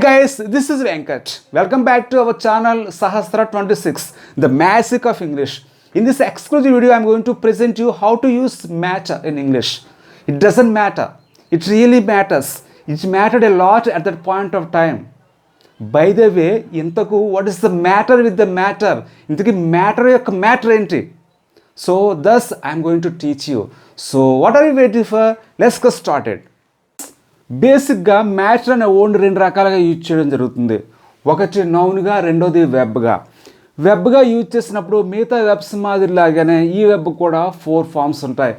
guys, this is Venkat. Welcome back to our channel Sahastra 26, the magic of English. In this exclusive video, I'm going to present you how to use matter in English. It doesn't matter. It really matters. It mattered a lot at that point of time. By the way, what is the matter with the matter? Matter enti. So thus I'm going to teach you. So what are you waiting for? Let's get started. బేసిక్గా matter అనే word రెండు రకాలుగా use చేయడం జరుగుతుంది. ఒకటి నౌన్గా, రెండోది వెబ్గా use చేసినప్పుడు మిగతా వెబ్స్ మాదిరిలాగానే ఈ వెబ్ కూడా 4 ఫామ్స్ ఉంటాయి.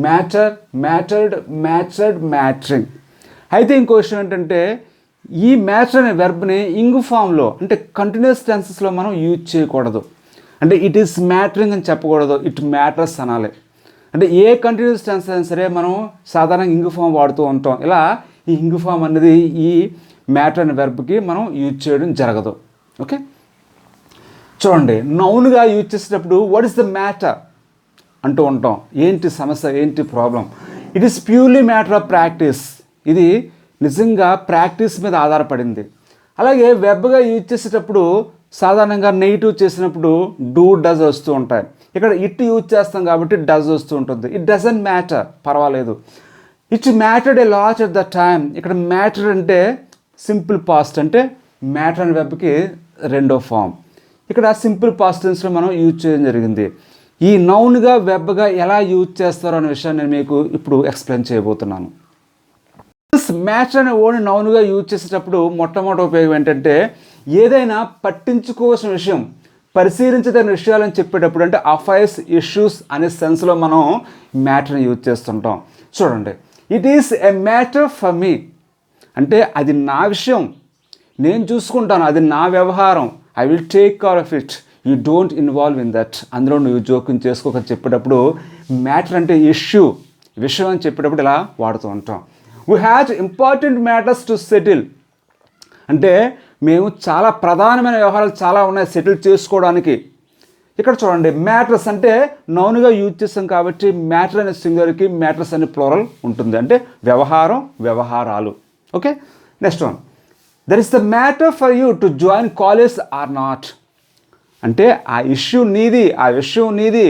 Matter, mattered, mattered, mattering. అయితే ఇంకో విషయం ఏంటంటే ఈ మ్యాటర్ అనే వెర్బ్ని ఇంగ్ ఫామ్లో అంటే కంటిన్యూస్ టెన్సెస్లో మనం యూజ్ చేయకూడదు. అంటే ఇట్ ఈస్ మ్యాటరింగ్ అని చెప్పకూడదు, ఇట్ మ్యాటర్స్ అనాలి. అంటే ఏ కంటిన్యూస్ టెన్స్ అయినా సరే మనం సాధారణంగా ఇంగ్ ఫామ్ వాడుతూ ఉంటాం. ఇలా ఈ ఇంగ్ ఫామ్ అనేది ఈ మ్యాటర్ అనే వెర్బ్కి మనం యూజ్ చేయడం జరగదు. ఓకే, చూడండి, నౌన్గా యూజ్ చేసేటప్పుడు వాట్ ఈస్ ద మ్యాటర్ అంటూ ఉంటాం. ఏంటి సమస్య, ఏంటి problem? It is purely matter of practice. ఇది నిజంగా ప్రాక్టీస్ మీద ఆధారపడింది. అలాగే వెబ్గా యూజ్ చేసేటప్పుడు సాధారణంగా నెగిటివ్ చేసినప్పుడు డూ, డస్ వస్తూ ఉంటాయి. ఇక్కడ ఇట్ యూజ్ చేస్తాం కాబట్టి డస్ వస్తూ ఉంటుంది. ఇట్ డజంట్ మ్యాటర్, పర్వాలేదు. It mattered a lot at the time. ఇక్కడ మ్యాటర్ అంటే సింపుల్ పాస్ట్, అంటే మ్యాటర్ అనే వెబ్కి రెండో ఫామ్. ఇక్కడ సింపుల్ పాస్ట్ టెన్స్లో మనం యూజ్ చేయడం జరిగింది. ఈ నౌన్గా వెబ్గా ఎలా యూజ్ చేస్తారో అనే విషయాన్ని నేను మీకు ఇప్పుడు ఎక్స్ప్లెయిన్ చేయబోతున్నాను. మ్యాటర్ అనే వర్డ్ నౌన్గా యూజ్ చేసేటప్పుడు మొట్టమొదటి ఉపయోగం ఏంటంటే ఏదైనా పట్టించుకోవాల్సిన విషయం, పరిశీలించదగిన విషయాలని చెప్పేటప్పుడు, అంటే అఫైర్స్, ఇష్యూస్ అనే సెన్స్లో మనం మ్యాటర్ని యూజ్ చేస్తుంటాం. చూడండి, it is a matter for me అంటే అది నా విషయం, నేను చూసుకుంటాను, అది నా వ్యవహారం. I will take care of it, you don't involve in that. అందులో నువ్వు జోక్యం చేసుకోక చెప్పేటప్పుడు మ్యాటర్ అంటే ఇష్యూ, విషయం అని చెప్పేటప్పుడు ఇలా వాడుతూ ఉంటాం. We had important matters to settle అంటే మేము చాలా ప్రధానమైన వ్యవహారాలు చాలా ఉన్నాయి సెటిల్ చేసుకోవడానికి. ఇక్కడ చూడండి, మ్యాటర్స్ అంటే నౌన్గా యూజ్ చేస్తాం కాబట్టి మ్యాటర్ అనే సింగులర్కి, మ్యాటర్స్ అనే ప్లూరల్ ఉంటుంది. అంటే వ్యవహారం, వ్యవహారాలు. Okay, next one, there is the matter for you to join college or not. అంటే ఆ ఇష్యూ నీది, ఆ విషయం నీది.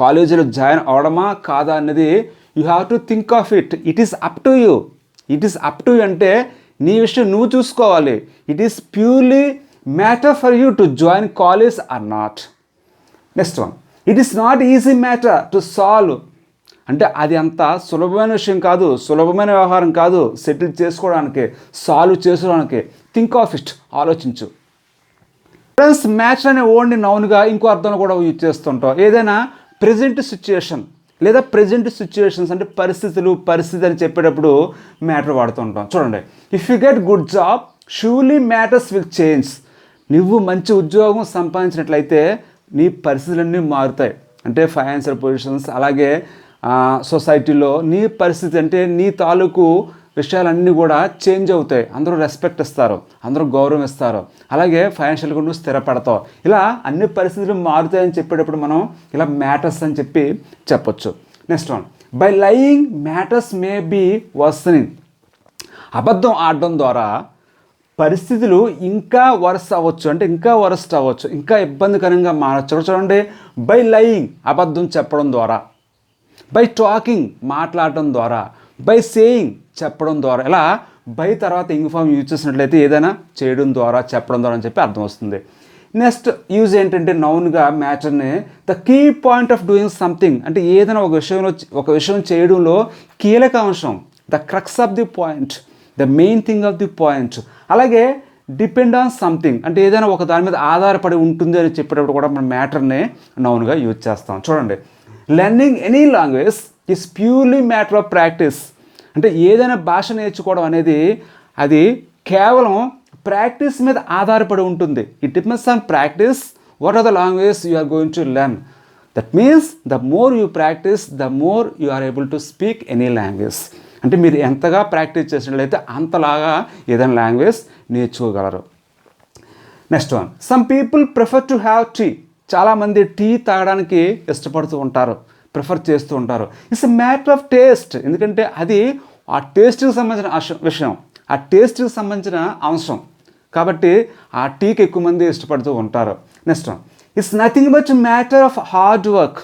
కాలేజీలో జాయిన్ అవడమా కాదా అన్నది you have to think of it. It is up to you. It is up to you అంటే నీ విషయం నువ్వు చూసుకోవాలి. It is purely matter for you to join college or not. Next one, it is not easy matter to solve. అంటే అది అంత సులభమైన విషయం కాదు, సులభమైన వ్యవహారం కాదు సెటిల్ చేసుకోవడానికి, సాల్వ్ చేసుకోవడానికి. థింక్ ఆఫ్ ఇట్, ఆలోచించు. ఫ్రెండ్స్, మ్యాటర్ అనే వర్డ్ని నౌన్గా ఇంకో అర్థంలో కూడా యూజ్ చేస్తుంటాం. ఏదైనా ప్రెజెంట్ సిచ్యుయేషన్ లేదా ప్రెజెంట్ సిచ్యుయేషన్స్ అంటే పరిస్థితి అని చెప్పేటప్పుడు మ్యాటర్ వాడుతుంటాం. చూడండి, if you get good job surely matters will change. నువ్వు మంచి ఉద్యోగం సంపాదించినట్లయితే నీ పరిస్థితులన్నీ మారుతాయి. అంటే ఫైనాన్షియల్ పొజిషన్స్, అలాగే సొసైటీలో నీ పరిస్థితి అంటే నీ తాలూకు విషయాలన్నీ కూడా చేంజ్ అవుతాయి. అందరూ రెస్పెక్ట్ ఇస్తారు, అందరూ గౌరవం ఇస్తారు, అలాగే ఫైనాన్షియల్గా నువ్వు స్థిరపడతావు. ఇలా అన్ని పరిస్థితులు మారుతాయని చెప్పేటప్పుడు మనం ఇలా మ్యాటర్స్ అని చెప్పొచ్చు. Next one, by lying matters may be worsening. అబద్ధం ఆడడం ద్వారా పరిస్థితులు ఇంకా వరస్ట్ అవ్వచ్చు, అంటే ఇంకా వరస్ట్ అవ్వచ్చు, ఇంకా ఇబ్బందికరంగా మారచ్చు. చూడండి, బై లయింగ్ అబద్ధం చెప్పడం ద్వారా, బై టాకింగ్ మాట్లాడటం ద్వారా, బై సేయింగ్ చెప్పడం ద్వారా. ఇలా బై తర్వాత ఇంగ్ ఫామ్ యూజ్ చేసినట్లయితే ఏదైనా చేయడం ద్వారా, చెప్పడం ద్వారా అని చెప్పి అర్థం వస్తుంది. నెక్స్ట్ యూజ్ ఏంటంటే నౌన్గా మ్యాటర్ని the key point of doing something అంటే ఏదైనా ఒక విషయం చేయడంలో కీలక అంశం, the crux of the point, the main thing of the point. అలాగే డిపెండ్ ఆన్ సంథింగ్ అంటే ఏదైనా ఒక దాని మీద ఆధారపడి ఉంటుంది అని చెప్పేటప్పుడు కూడా మనం మ్యాటర్ని నౌన్గా యూజ్ చేస్తాం. చూడండి, learning any language is purely matter of practice. అంటే ఏదైనా భాష నేర్చుకోవడం అనేది అది కేవలం ప్రాక్టీస్ మీద ఆధారపడి ఉంటుంది. It depends on practice what are the language you are going to learn. That means the more you practice the more you are able to speak any language. అంటే మీరు ఎంతగా ప్రాక్టీస్ చేసినట్లయితే అంతలాగా ఏదైనా లాంగ్వేజ్ నేర్చుకోగలరు. Next one, some people prefer to have tea. చాలామంది tea తాగడానికి ఇష్టపడుతూ ఉంటారు, ప్రిఫర్ చేస్తూ ఉంటారు. It's a matter of taste. ఎందుకంటే అది ఆ టేస్ట్కి సంబంధించిన విషయం, ఆ టేస్ట్కి సంబంధించిన అంశం. కాబట్టి ఆ టీకి ఎక్కువ మంది ఇష్టపడుతూ ఉంటారు. Next it's nothing but matter of hard work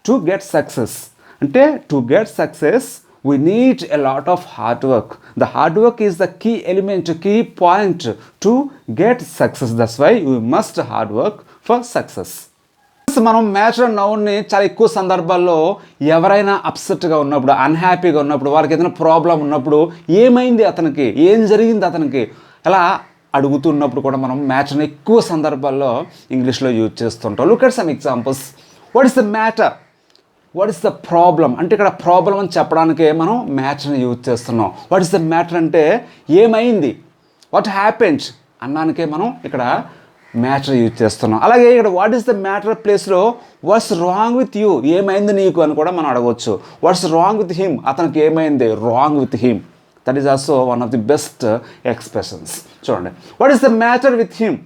to get success. అంటే to get success we need a lot of hard work. The hard work is the key element, key point to get success. That's why we must hard work for success. మనం matter నౌన్ని చాలా ఎక్కువ సందర్భాల్లో ఎవరైనా అప్సెట్గా ఉన్నప్పుడు, అన్హ్యాపీగా ఉన్నప్పుడు, వాళ్ళకి ఏదైనా problem ఉన్నప్పుడు, ఏమైంది అతనికి, ఏం జరిగింది అతనికి, అలా అడుగుతున్నప్పుడు కూడా మనం మ్యాటర్ని ఎక్కువ సందర్భాల్లో ఇంగ్లీష్లో యూజ్ చేస్తుంటాం. Look at some examples. What is the matter, what is the problem అంటే ఇక్కడ ప్రాబ్లం అని చెప్పడానికే మనం మ్యాటర్ని యూజ్ చేస్తున్నాం. వాట్ ఇస్ ద మ్యాటర్ అంటే ఏమైంది, వాట్ హ్యాపెన్స్ అన్నానికే మనం ఇక్కడ మ్యాటర్ యూజ్ చేస్తున్నాం. అలాగే ఇక్కడ వాట్ ఈస్ ద మ్యాటర్ ప్లేస్లో వాట్స్ రాంగ్ విత్ యూ, ఏమైంది నీకు అని కూడా మనం అడగవచ్చు. వాట్స్ రాంగ్ విత్ హిమ్, అతనికి ఏమైంది, wrong with him. That is also one of the best expressions. చూడండి, what is the matter with him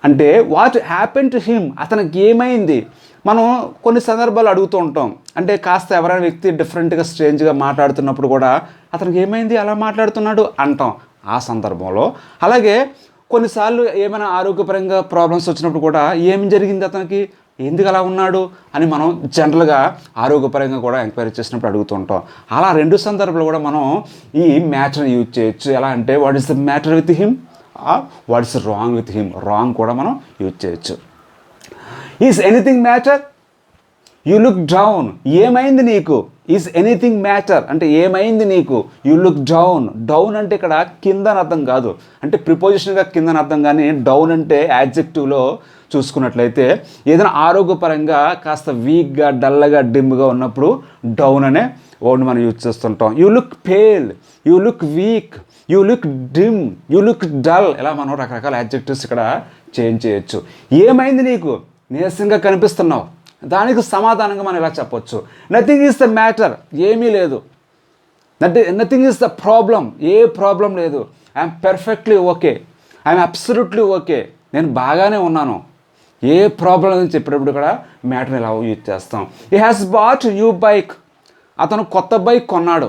అంటే వాట్ హ్యాపెన్ టు హిమ్, అతనికి ఏమైంది. మనం కొన్ని సందర్భాలు అడుగుతూ ఉంటాం, అంటే కాస్త ఎవరైనా వ్యక్తి డిఫరెంట్గా స్ట్రేంజ్గా మాట్లాడుతున్నప్పుడు కూడా అతనికి ఏమైంది అలా మాట్లాడుతున్నాడు అంటాం ఆ సందర్భంలో. అలాగే కొన్నిసార్లు ఏమైనా ఆరోగ్యపరంగా ప్రాబ్లమ్స్ వచ్చినప్పుడు కూడా ఏం జరిగింది అతనికి, ఎందుకు అలా ఉన్నాడు అని మనం జనరల్గా ఆరోగ్యపరంగా కూడా ఎంక్వైరీ చేసినప్పుడు అడుగుతూ ఉంటాం. అలా రెండు సందర్భాలు కూడా మనం ఈ మ్యాటర్ని యూజ్ చేయొచ్చు. ఎలా అంటే what is the matter with him, what is wrong with him, wrong కూడా మనం యూజ్ చేయొచ్చు. Is anything matter, you look down, ఏమైంది నీకు. ఈజ్ ఎనీథింగ్ మ్యాటర్ అంటే ఏమైంది నీకు. యూ లుక్ డౌన్, డౌన్ అంటే ఇక్కడ కింద అని అర్థం కాదు, అంటే ప్రిపోజిషన్గా కింద అని అర్థం, కానీ డౌన్ అంటే యాడ్జెక్టివ్లో చూసుకున్నట్లయితే ఏదైనా ఆరోగ్యపరంగా కాస్త వీక్గా, డల్గా, డిమ్గా ఉన్నప్పుడు డౌన్ అనే వర్డ్ మనం యూజ్ చేస్తుంటాం. You look pale, you look week, you look dim, you look dull, ఇలా మనం రకరకాల యాడ్జెక్టివ్స్ ఇక్కడ చేంజ్ చేయొచ్చు. ఏమైంది నీకు, నీరసంగా కనిపిస్తున్నావు, దానికి సమాధానంగా మనం ఇలా చెప్పొచ్చు. నథింగ్ ఈజ్ ద మ్యాటర్, ఏమీ లేదు. నథింగ్ ఈజ్ ద ప్రాబ్లం, ఏ ప్రాబ్లం లేదు. I'm perfectly okay, I'm absolutely okay, నేను బాగానే ఉన్నాను, ఏ ప్రాబ్లం అని చెప్పేటప్పుడు కూడా మ్యాటర్ని ఇలా యూజ్ చేస్తాం. He has bought new bike, అతను కొత్త బైక్ కొన్నాడు.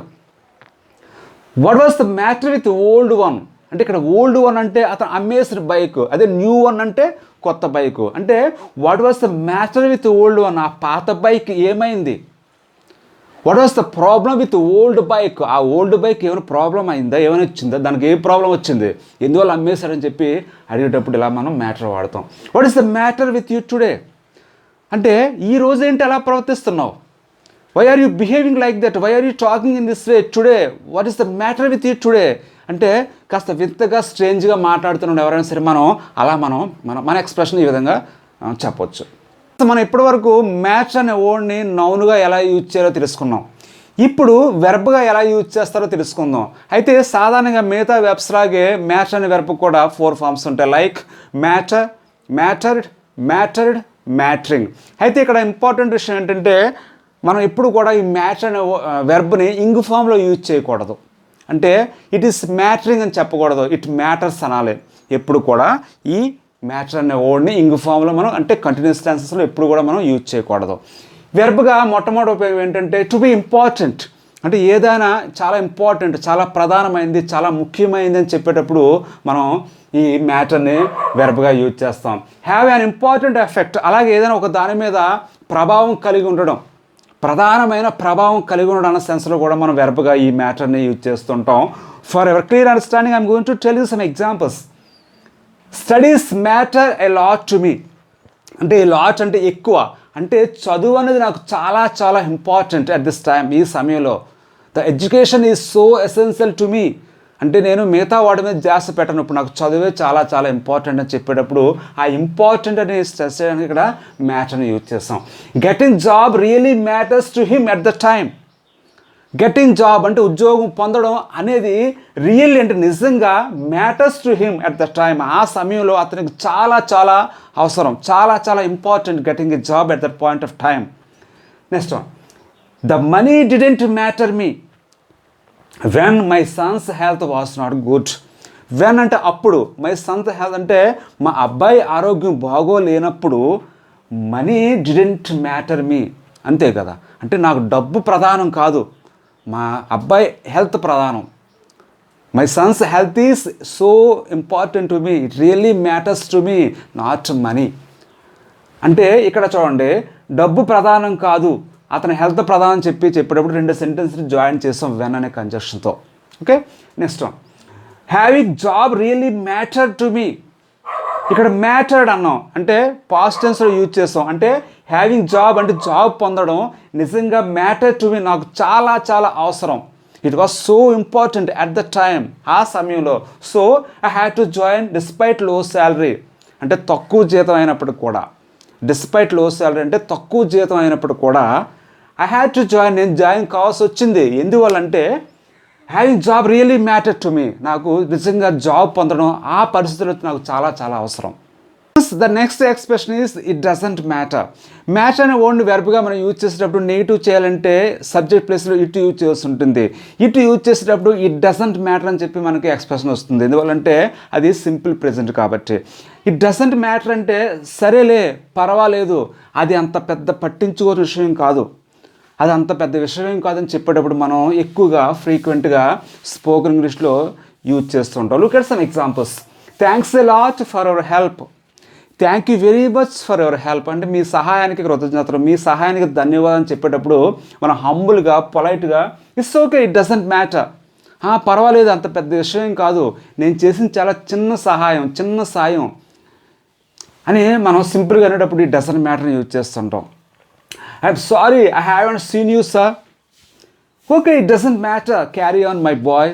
What was the matter with old one అంటే ఇక్కడ ఓల్డ్ వన్ అంటే అతను అమ్మేసిన బైక్, అదే న్యూ వన్ అంటే కొత్త బైకు. అంటే what was the matter with old one, ఆ పాత బైక్ ఏమైంది. What was the problem with old bike, ఆ ఓల్డ్ బైక్ ఏమైనా ప్రాబ్లం అయిందా, ఏమైనా వచ్చిందా, దానికి ఏ ప్రాబ్లం వచ్చింది, ఎందువల్ల అమ్మేశారని చెప్పి అడిగేటప్పుడు ఇలా మనం మ్యాటర్ వాడతాం. What is the matter with you today అంటే ఈ రోజు ఏంటి అలా ప్రవర్తిస్తున్నావు. Why are you behaving like that, why are you talking in this way today, what is the matter with you today అంటే కాస్త వింతగా స్ట్రేంజ్గా మాట్లాడుతున్నాడు ఎవరైనా సరే మనం అలా మన ఎక్స్ప్రెషన్ ఈ విధంగా చెప్పొచ్చు. మనం ఇప్పటివరకు మ్యాచ్ అనే వర్డ్ని నౌన్గా ఎలా యూజ్ చేయాలో తెలుసుకున్నాం. ఇప్పుడు వెర్బ్గా ఎలా యూజ్ చేస్తారో తెలుసుకుందాం. అయితే సాధారణంగా మిగతా వెబ్స్ లాగే మ్యాచ్ అనే వెర్బ్ కూడా 4 ఫార్మ్స్ ఉంటాయి. Like matter, mattered, mattered, mattering. అయితే ఇక్కడ ఇంపార్టెంట్ విషయం ఏంటంటే మనం ఎప్పుడు కూడా ఈ మ్యాచ్ అనే వెర్బ్ని ఇంగ్ ఫామ్లో యూజ్ చేయకూడదు. అంటే ఇట్ ఈస్ మ్యాటరింగ్ అని చెప్పకూడదు, ఇట్ మ్యాటర్స్ అనాలి. ఎప్పుడు కూడా ఈ మ్యాటర్ అనే వర్డ్ని ఇంగ్ ఫామ్లో మనం అంటే కంటిన్యూస్ టెన్సెస్లో ఎప్పుడు కూడా మనం యూజ్ చేయకూడదు. వెర్బ్గా మొట్టమొదటి ఉపయోగం ఏంటంటే టు బి ఇంపార్టెంట్ అంటే ఏదైనా చాలా ఇంపార్టెంట్, చాలా ప్రధానమైనది, చాలా ముఖ్యమైనది అని చెప్పేటప్పుడు మనం ఈ మ్యాటర్ని వెర్బ్గా యూజ్ చేస్తాం. హ్యావ్ యాన్ ఇంపార్టెంట్ ఎఫెక్ట్ అలాగే ఏదైనా ఒక దాని మీద ప్రభావం కలిగి ఉండడం, ప్రధానమైన ప్రభావం కలిగి ఉండడం అన్న సెన్స్లో కూడా మనం వెర్బ్గా ఈ మ్యాటర్ని యూజ్ చేస్తుంటాం. For ever clear understanding I'm going to tell you some examples. Studies matter a lot to me అంటే ఈ లాట్ అంటే ఎక్కువ, అంటే చదువు అనేది నాకు చాలా చాలా ఇంపార్టెంట్ అట్ దిస్ టైమ్, ఈ సమయంలో. The education is so essential to me అంటే నేను మిగతా వాటి మీద ధ్యాస పెట్టను, ఇప్పుడు నాకు చదువే చాలా చాలా ఇంపార్టెంట్ అని చెప్పేటప్పుడు ఆ ఇంపార్టెంట్ అనే స్ట్రెస్ చేయడానికి ఇక్కడ మ్యాటర్ని యూజ్ చేస్తాం. Getting job really matters to him at the time. Getting job అంటే ఉద్యోగం పొందడం అనేది రియల్లీ అంటే నిజంగా matters to him at the time, ఆ సమయంలో అతనికి చాలా చాలా అవసరం, చాలా చాలా important getting a job at that point of time. Next one, the money didn't matter me when my Sons health was not good. When అంటే అప్పుడు, మై సన్స్ హెల్త్ అంటే మా అబ్బాయి ఆరోగ్యం బాగోలేనప్పుడు, మనీ డిడెంట్ మ్యాటర్ మీ అంతే కదా, అంటే నాకు డబ్బు ప్రధానం కాదు, మా అబ్బాయి హెల్త్ ప్రధానం. My Sons health is so important to me, it really matters to me, not money. అంటే ఇక్కడ చూడండి, డబ్బు ప్రధానం కాదు, అతని హెల్త్ ప్రధానం చెప్పేటప్పుడు రెండు సెంటెన్స్ని జాయిన్ చేస్తాం వెన్ అనే కంజక్షన్తో. Okay, next one, having job really matter to me. ఇక్కడ మ్యాటర్డ్ అన్నాం అంటే పాస్ట్ టెన్స్లో యూజ్ చేస్తాం. అంటే హ్యావింగ్ జాబ్ అంటే జాబ్ పొందడం నిజంగా మ్యాటర్ టు మీ, నాకు చాలా చాలా అవసరం. It was so important at the time, ఆ సమయంలో. So I had to join despite లో శాలరీ, అంటే తక్కువ జీతం అయినప్పుడు కూడా. డిస్పైట్ లో శాలరీ అంటే తక్కువ జీతం అయినప్పుడు కూడా ఐ హ్యాడ్ టు జాయిన్, నేను జాయిన్ కావాల్సి వచ్చింది. ఎందువల్లంటే having job really matter to me, నాకు నిజంగా జాబ్ పొందడం ఆ పరిస్థితుల్లో నాకు చాలా చాలా అవసరం. The next expression is it doesn't matter. Matter అనే వర్డ్ని వెర్బ్గా మనం యూజ్ చేసేటప్పుడు నెగిటివ్ చేయాలంటే సబ్జెక్ట్ ప్లేస్లో ఇట్ యూజ్ చేసి ఉంటుంది. ఇట్ యూజ్ చేసేటప్పుడు ఇట్ డజంట్ మ్యాటర్ అని చెప్పి మనకి ఎక్స్ప్రెషన్ వస్తుంది. ఎందువల్లంటే అది సింపుల్ ప్రెజెంట్ కాబట్టి. ఇట్ డజంట్ మ్యాటర్ అంటే సరేలే, పర్వాలేదు, అది అంత పెద్ద పట్టించుకోని విషయం కాదు, అది అంత పెద్ద విషయం కాదని చెప్పేటప్పుడు మనం ఎక్కువగా ఫ్రీక్వెంట్గా స్పోకెన్ ఇంగ్లీష్లో యూజ్ చేస్తుంటాం. Look at some examples. Thanks a lot for our help. Thank you very much for our help అంటే మీ సహాయానికి కృతజ్ఞతలు, మీ సహాయానికి ధన్యవాదాలు చెప్పేటప్పుడు మనం హంబుల్గా, పొలైట్గా it's okay, it doesn't matter, పర్వాలేదు, అంత పెద్ద విషయం కాదు, నేను చేసిన చాలా చిన్న సహాయం, చిన్న సాయం అని మనం సింపుల్గా అనేటప్పుడు ఇట్ డజంట్ మ్యాటర్ని యూజ్ చేస్తుంటాం. I'm sorry I haven't seen you sir. Okay, it doesn't matter, carry on my boy.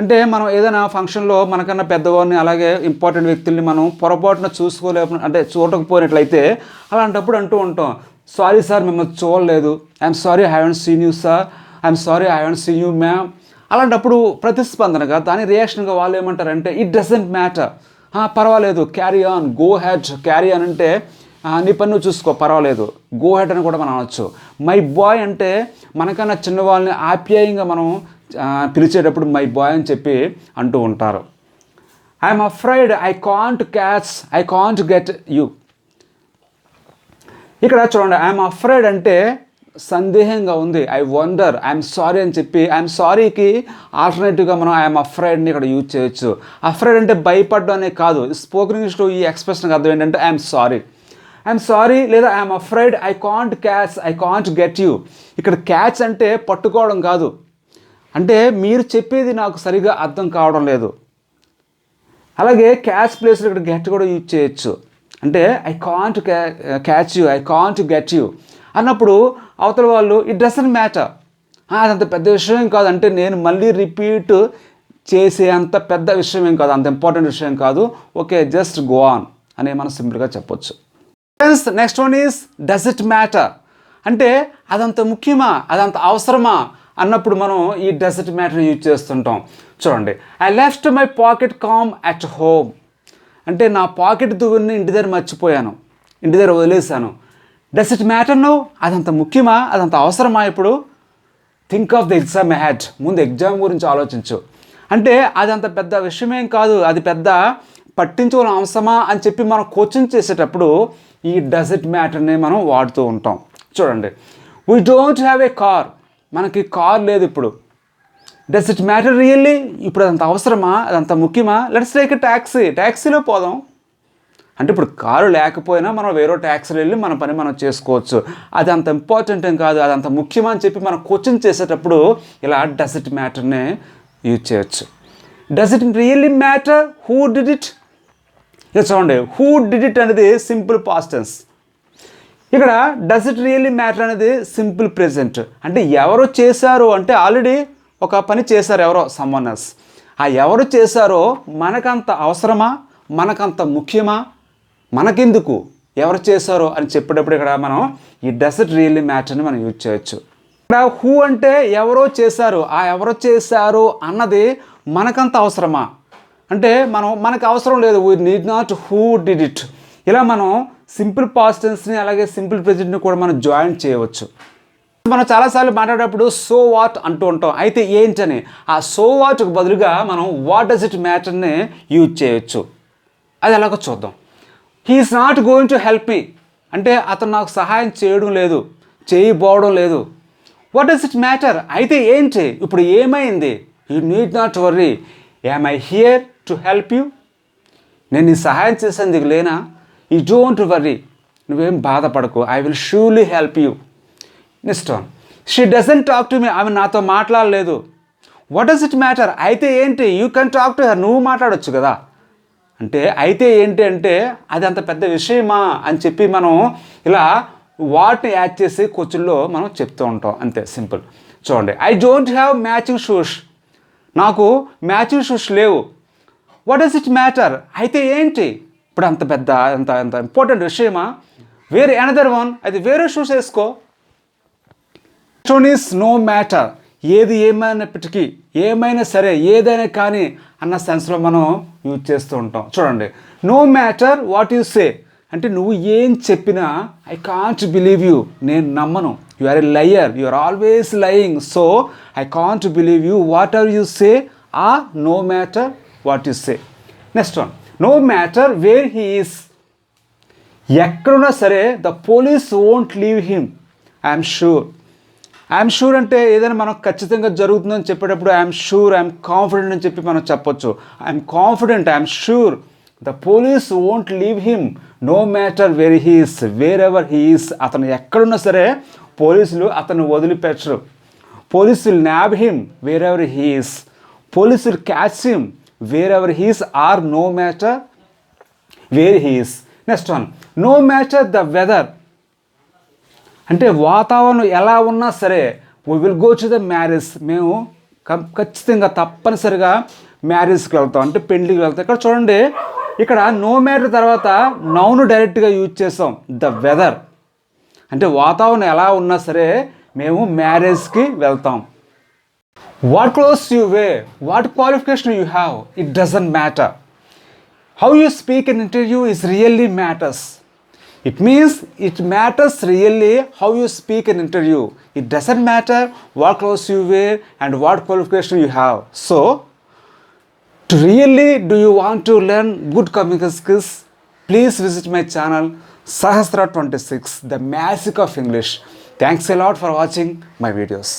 అంటే మనం ఏదైనా ఫంక్షన్లో మనకన్నా పెద్దవారిని అలాగే ఇంపార్టెంట్ వ్యక్తుల్ని మనం పొరపాటున అంటే చూడకపోయినట్లయితే అలాంటప్పుడు అంటూ ఉంటాం, సారీ సార్ మిమ్మల్ని చూడలేదు, I'm sorry I haven't seen you sir, I'm sorry I haven't seen you ma'am. అలాంటప్పుడు ప్రతిస్పందనగా దాని రియాక్షన్గా వాళ్ళు ఏమంటారంటే ఇట్ డజంట్ మ్యాటర్, పర్వాలేదు, carry on, go head. Carry on అంటే నీ పని నువ్వు చూసుకో, పర్వాలేదు, గో హెడ్ అని కూడా మనం అనొచ్చు. మై బాయ్ అంటే మనకన్నా చిన్నవాళ్ళని ఆప్యాయంగా మనం పిలిచేటప్పుడు మై బాయ్ అని చెప్పి అంటూ ఉంటారు. I'm afraid I can't get you. ఇక్కడ చూడండి, ఐఎమ్ అఫ్రైడ్ అంటే సందేహంగా ఉంది, ఐ వండర్, ఐఎమ్ సారీ అని చెప్పి ఐఎమ్ సారీకి ఆల్టర్నేటివ్గా మనం ఐఎమ్ అఫ్రైడ్ని ఇక్కడ యూజ్ చేయొచ్చు. అఫ్రైడ్ అంటే భయపడడం అనే కాదు, స్పోకెన్ ఇంగ్లీష్లో ఈ ఎక్స్ప్రెషన్కి అర్థం ఏంటంటే ఐఎమ్ సారీ లేదా I'm afraid I can't get you. ఇక్కడ క్యాచ్ అంటే పట్టుకోవడం కాదు, అంటే మీరు చెప్పేది నాకు సరిగా అర్థం కావడం లేదు. అలాగే క్యాచ్ ప్లేస్లో ఇక్కడ గెట్ కూడా యూజ్ చేయొచ్చు. అంటే I can't catch you, I can't get you అన్నప్పుడు అవతల వాళ్ళు ఇట్ డజంట్ మ్యాటర్, అదంత పెద్ద విషయం కాదు, అంటే నేను మళ్ళీ రిపీట్ చేసే అంత పెద్ద విషయం ఏం కాదు, అంత ఇంపార్టెంట్ విషయం కాదు, ఓకే జస్ట్ గో ఆన్ అని మనం సింపుల్గా చెప్పొచ్చు. Friends, next one is does it matter. అంటే అదంత ముఖ్యమా, అదంత అవసరమా అన్నప్పుడు మనం ఈ డస్ ఇట్ మ్యాటర్ని యూజ్ చేస్తుంటాం. చూడండి, I left my pocket comb at home. అంటే నా పాకెట్ దువ్వుని ఇంటి దగ్గర మర్చిపోయాను, ఇంటి దగ్గర వదిలేశాను. డస్ ఇట్ మ్యాటర్ నో, అదంత ముఖ్యమా, అదంత అవసరమా? ఇప్పుడు think of the exam ahead, ముందు ఎగ్జామ్ గురించి ఆలోచించు. అంటే అది అంత పెద్ద విషయమేం కాదు, అది పెద్ద పట్టించుకోని అంశమా అని చెప్పి మనం కోచింగ్ చేసేటప్పుడు ఈ డస్ ఇట్ మ్యాటర్ని మనం వాడుతూ ఉంటాం. చూడండి, we don't have a car, మనకి కార్ లేదు ఇప్పుడు. డస్ ఇట్ మ్యాటర్ రియల్లీ, ఇప్పుడు అదంత అవసరమా, అదంత ముఖ్యమా? లెట్స్ టేక్ ఎ ట్యాక్సీలో పోదాం. అంటే ఇప్పుడు కారు లేకపోయినా మనం వేరే ట్యాక్సీలో వెళ్ళి మన పని మనం చేసుకోవచ్చు. అది అంత ఇంపార్టెంట్ ఏం కాదు, అది అంత ముఖ్యమా అని చెప్పి మనం కోచింగ్ చేసేటప్పుడు ఇలా డస్ ఇట్ మ్యాటర్ని యూజ్ చేయొచ్చు. Does it really matter, who did it. ఇక చూడండి, హూ డిడ్ ఇట్ అనేది సింపుల్ పాస్ట్ టెన్స్. ఇక్కడ డస్ ఇట్ రియల్లీ మ్యాటర్ అనేది సింపుల్ ప్రెజెంట్. అంటే ఎవరు చేశారు అంటే ఆల్రెడీ ఒక పని చేశారు ఎవరో, సమ్వన్ ఎల్స్. ఆ ఎవరు చేశారో మనకంత అవసరమా, మనకంత ముఖ్యమా, మనకెందుకు, ఎవరు చేశారో అని చెప్పేటప్పుడు ఇక్కడ మనం ఈ డస్ ఇట్ రియల్లీ మ్యాటర్ని మనం యూజ్ చేయొచ్చు. ఇక్కడ హూ అంటే ఎవరో చేశారు, ఆ ఎవరో చేశారు అన్నది మనకంత అవసరమా అంటే మనకు అవసరం లేదు, we need not who did it. ఇలా మనం సింపుల్ పాస్ట్ టెన్స్ని అలాగే సింపుల్ ప్రెజెంట్ని కూడా మనం జాయిన్ చేయవచ్చు. మనం చాలాసార్లు మాట్లాడేటప్పుడు సో వాట్ అంటూ ఉంటాం, అయితే ఏంటని ఆ సో వాట్కు బదులుగా మనం వాట్ డస్ ఇట్ మ్యాటర్ని యూజ్ చేయొచ్చు. అది ఎలాగో చూద్దాం. He is not going to help me అంటే అతను నాకు సహాయం చేయడం లేదు, చేయబోవడం లేదు. వాట్ డస్ ఇట్ మ్యాటర్, అయితే ఏంటి, ఇప్పుడు ఏమైంది. You need not worry, am I here to help you? నేను నీ సహాయం చేసేందుకు లేనా? యూ డోంట్ వర్రీ, నువ్వేం బాధపడకు, I will surely help you. Next one, she doesn't talk to me, ఆమె నాతో మాట్లాడలేదు. What does it matter? అయితే ఏంటి? You can talk to her, నువ్వు మాట్లాడొచ్చు కదా. అంటే అయితే ఏంటి అంటే అది అంత పెద్ద విషయమా అని చెప్పి మనం ఇలా వాటిని యాడ్ చేసి క్వశ్చన్లో మనం చెప్తూ ఉంటాం, అంతే, సింపుల్. చూడండి, I don't have matching shoes, నాకు మ్యాచింగ్ షూస్ లేవు. What does it matter? అయితే ఏంటి? ఇప్పుడు అంత పెద్ద అంత ఇంపార్టెంట్ విషయమా? వేరే అనదర్ వన్, అది వేరే షూస్ వేసుకో. ఈస్ నో మ్యాటర్, ఏది ఏమైనప్పటికీ, ఏమైనా సరే, ఏదైనా కానీ అన్న సెన్స్లో మనం యూజ్ చేస్తూ ఉంటాం. చూడండి, no matter what you say అంటే నువ్వు ఏం చెప్పినా ఐ కాంట్ బిలీవ్ యూ, నేను నమ్మను. You are a liar, you are always lying, so I can't believe you what are you say, or no matter what you say. Next one, no matter where he is, ఎక్కడున్నా సరే the police won't leave him, I'm sure. I'm sure అంటే ఏదైనా మనం ఖచ్చితంగా జరుగుతుందని చెప్పేటప్పుడు I'm sure, I'm confident అని చెప్పి మనం చెప్పొచ్చు. I'm confident, I'm sure the police won't leave him no matter where he's, wherever he's. అతను ఎక్కడున్నా సరే పోలీసులు అతను వదిలిపెట్టరు. Police will nab him wherever he's, police will catch him wherever he's, or no matter where he's. Next one, no matter the weather అంటే వాతావరణం ఎలా ఉన్నా సరే we will go to the marriage, మేము ఖచ్చితంగా తప్పనిసరిగా మ్యారేజ్కి వెళ్తాం, అంటే పెళ్ళికి వెళ్తాం. ఇక్కడ చూడండి, ఇక్కడ నో మ్యాటర్ తర్వాత నౌను డైరెక్ట్గా యూజ్ చేస్తాం, ద వెదర్ అంటే వాతావరణం ఎలా ఉన్నా సరే మేము మ్యారేజ్కి వెళ్తాం. What clothes you wear, what qualification you have, it doesn't matter. How you speak in interview is really matters. It means it matters really how you speak in interview. It doesn't matter what clothes you wear and what qualification you have. So, to really do you want to learn good communication skills, please visit my channel Sahastra 26, the magic of English. Thanks a lot for watching my videos.